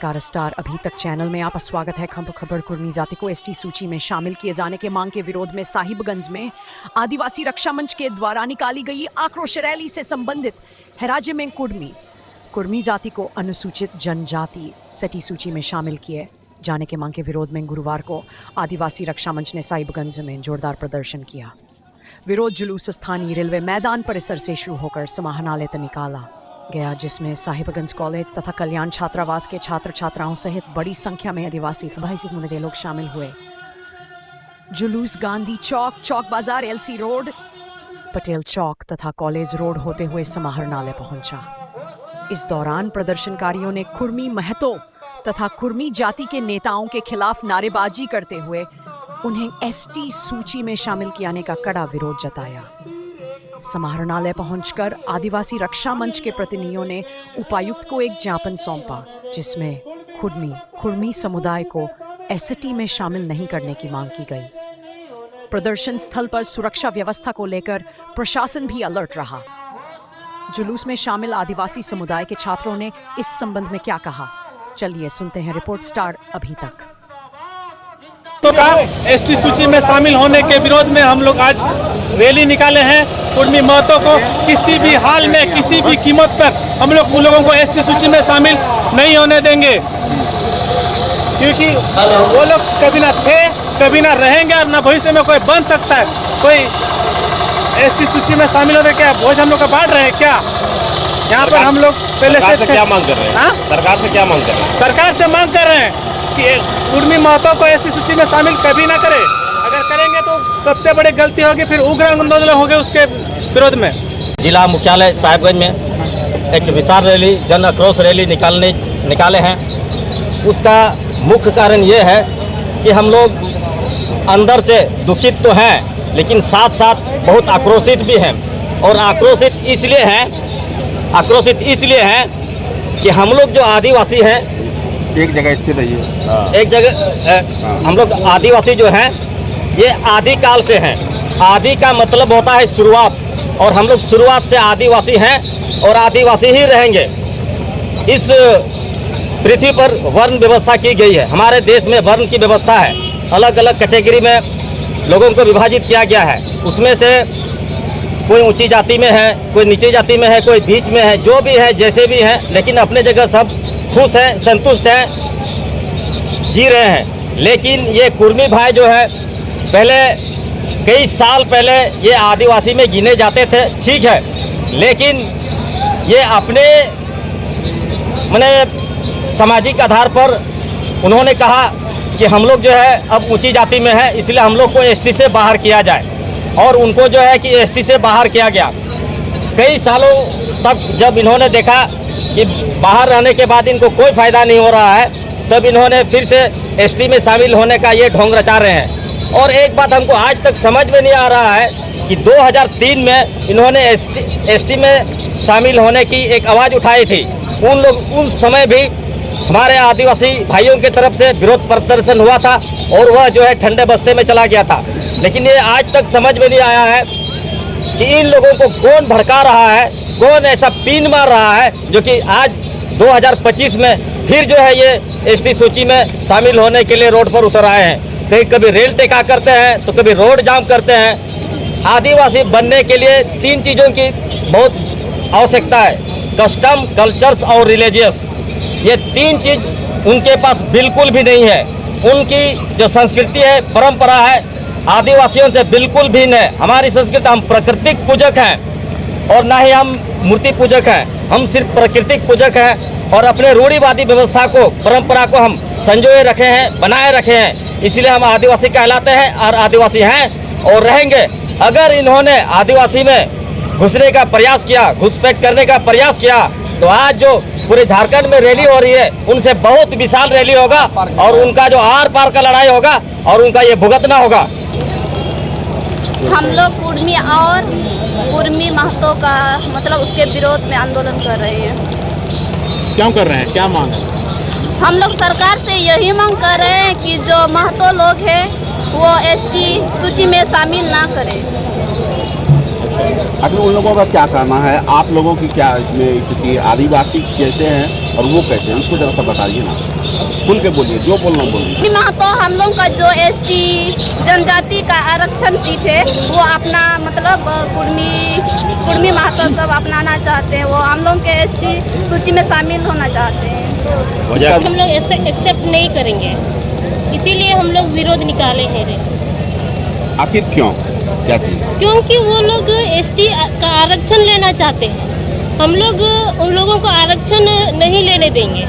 नमस्कार स्टार अभी तक चैनल में आपका स्वागत है। खबर कुर्मी जाति को एसटी सूची में शामिल किए जाने के मांग के विरोध में साहिबगंज में आदिवासी रक्षा मंच के द्वारा निकाली गई आक्रोश रैली से संबंधित है राज्य में कुर्मी जाति को अनुसूचित जनजाति एसटी सूची में शामिल किए जाने के मांग के विरोध में गुरुवार को आदिवासी रक्षा मंच ने साहिबगंज में जोरदार प्रदर्शन किया। विरोध जुलूस स्थानीय रेलवे मैदान परिसर से शुरू होकर समाहरणालय तक निकाला गया, जिसमें साहिबगंज कॉलेज तथा कल्याण छात्रावास के छात्र छात्राओं सहित बड़ी संख्या में आदिवासी समुदाय लोग शामिल हुए। जुलूस गांधी चौक बाजार, एलसी रोड, पटेल चौक तथा कॉलेज रोड होते हुए समाहरणालय पहुंचा। इस दौरान प्रदर्शनकारियों ने कुर्मी महतो तथा कुर्मी जाति के नेताओं के खिलाफ नारेबाजी करते हुए उन्हें एसटी सूची में शामिल किए का कड़ा विरोध जताया। समाहरणालय पहुंचकर आदिवासी रक्षा मंच के प्रतिनिधियों ने उपायुक्त को एक ज्ञापन सौंपा, जिसमें कुर्मी समुदाय को एसटी में शामिल नहीं करने की मांग की गई। प्रदर्शन स्थल पर सुरक्षा व्यवस्था को लेकर प्रशासन भी अलर्ट रहा। जुलूस में शामिल आदिवासी समुदाय के छात्रों ने इस संबंध में क्या कहा, चलिए सुनते हैं रिपोर्ट स्टार अभी तक। का एसटी सूची में शामिल होने के विरोध में हम लोग आज रैली निकाले हैं। कुर्मी महतो को किसी भी हाल में किसी भी कीमत पर हम लोग उन लोगों को एसटी सूची में शामिल नहीं होने देंगे, क्योंकि वो लोग कभी ना थे, कभी ना रहेंगे और ना भविष्य में कोई बन सकता है। कोई एसटी सूची में शामिल होने क्या बोझ हम लोग का बांट रहे हैं क्या? यहाँ पर हम लोग पहले से क्या मांग कर रहे हैं? सरकार से क्या मांग कर रहे हैं? सरकार से मांग कर रहे हैं कि कुर्मी महतो को एसटी सूची में शामिल कभी ना करे। अगर करेंगे तो सबसे बड़ी गलती होगी, फिर उग्र आंदोलन होंगे उसके विरोध में। जिला मुख्यालय साहिबगंज में एक विशाल रैली, जन आक्रोश रैली निकाले हैं। उसका मुख्य कारण ये है कि हम लोग अंदर से दुखित तो हैं, लेकिन साथ साथ बहुत आक्रोशित भी हैं। और आक्रोशित इसलिए हैं कि हम लोग जो आदिवासी हैं, एक जगह स्थिर रहिए। एक जगह हम लोग आदिवासी जो हैं ये आदिकाल से हैं। आदि का मतलब होता है शुरुआत, और हम लोग शुरुआत से आदिवासी हैं और आदिवासी ही रहेंगे। इस पृथ्वी पर वर्ण व्यवस्था की गई है। हमारे देश में वर्ण की व्यवस्था है, अलग अलग कैटेगरी में लोगों को विभाजित किया गया है। उसमें से कोई ऊंची जाति में है, कोई नीची जाति में है, कोई बीच में है, जो भी है जैसे भी हैं, लेकिन अपने जगह सब खुश हैं, संतुष्ट हैं, जी रहे हैं। लेकिन ये कुर्मी भाई जो है, पहले कई साल पहले ये आदिवासी में गिने जाते थे, ठीक है, लेकिन ये अपने सामाजिक आधार पर उन्होंने कहा कि हम लोग जो है अब ऊंची जाति में है, इसलिए हम लोग को एसटी से बाहर किया जाए। और उनको जो है कि एसटी से बाहर किया गया। कई सालों तक जब इन्होंने देखा कि बाहर रहने के बाद इनको कोई फ़ायदा नहीं हो रहा है, तब इन्होंने फिर से एसटी में शामिल होने का ये ढोंग रचा रहे हैं। और एक बात हमको आज तक समझ में नहीं आ रहा है कि 2003 में इन्होंने एसटी में शामिल होने की एक आवाज़ उठाई थी। उन समय भी हमारे आदिवासी भाइयों की तरफ से विरोध प्रदर्शन हुआ था और वह जो है ठंडे बस्ते में चला गया था। लेकिन ये आज तक समझ में नहीं आया है कि इन लोगों को कौन भड़का रहा है, कौन ऐसा पीन मार रहा है जो कि आज 2025 में फिर जो है ये एसटी सूची में शामिल होने के लिए रोड पर उतर आए हैं। कभी रेल टेका करते हैं तो कभी रोड जाम करते हैं। आदिवासी बनने के लिए 3 चीज़ों की बहुत आवश्यकता है, कस्टम, कल्चर्स और रिलीजियस। ये 3 चीज़ उनके पास बिल्कुल भी नहीं है। उनकी जो संस्कृति है, परंपरा है, आदिवासियों से बिल्कुल भिन्न है। हमारी संस्कृति, हम प्राकृतिक पूजक हैं और ना ही हम मूर्ति पूजक हैं। हम सिर्फ प्राकृतिक पूजक हैं और अपने रूढ़िवादी व्यवस्था को, परंपरा को हम संजोए रखे हैं, बनाए रखे हैं। इसलिए हम आदिवासी कहलाते हैं और आदिवासी हैं और रहेंगे। अगर इन्होंने आदिवासी में घुसने का प्रयास किया, घुसपैठ करने का प्रयास किया, तो आज जो पूरे झारखंड में रैली हो रही है, उनसे बहुत विशाल रैली होगा और उनका जो आर पार का लड़ाई होगा और उनका ये भुगतना होगा। हम लोग कुर्मी महतो का मतलब उसके विरोध में आंदोलन कर रहे हैं। क्यों कर रहे हैं, क्या मांग है? हम लोग सरकार से यही मांग कर रहे हैं कि जो महतो लोग हैं वो एसटी सूची में शामिल ना करें। आखिर उन लोगों का क्या कहना है, आप लोगों की क्या इसमें स्थिति, आदिवासी कैसे हैं और वो कैसे हैं, उसको जरा सा बताइए ना, खुल के बोलिए, जो बोलना बोलिए। तो हम लोग का जो एसटी जनजाति का आरक्षण सीट है वो अपना मतलब कुर्मी महतो सब अपनाना चाहते हैं, वो हम लोग के एसटी सूची में शामिल होना चाहते हैं। हम लोग एक्सेप्ट नहीं करेंगे, इसीलिए हम लोग विरोध निकाले हैं रे। आखिर क्यों, क्या चीज? क्योंकि वो लोग एसटी का आरक्षण लेना चाहते हैं, हम लोग उन लोगों को आरक्षण नहीं लेने देंगे।